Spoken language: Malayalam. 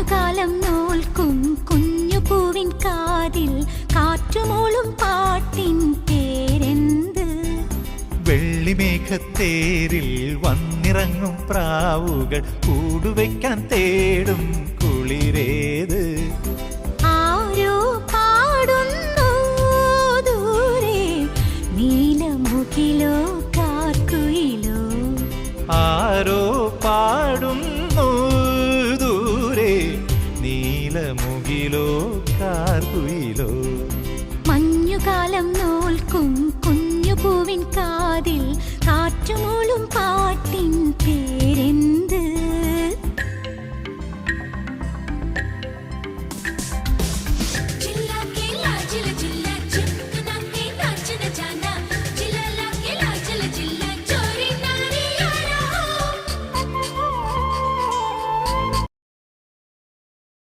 കാലം നോൽക്കും കുഞ്ഞു പൂവിൻ കാതിൽ കാറ്റുമൂളും പാട്ടിൻ പേരെന്ത്? വെള്ളിമേഘത്തേരിൽ വന്നിറങ്ങും പ്രാവുകൾ കൂടുവയ്ക്കാൻ തേടും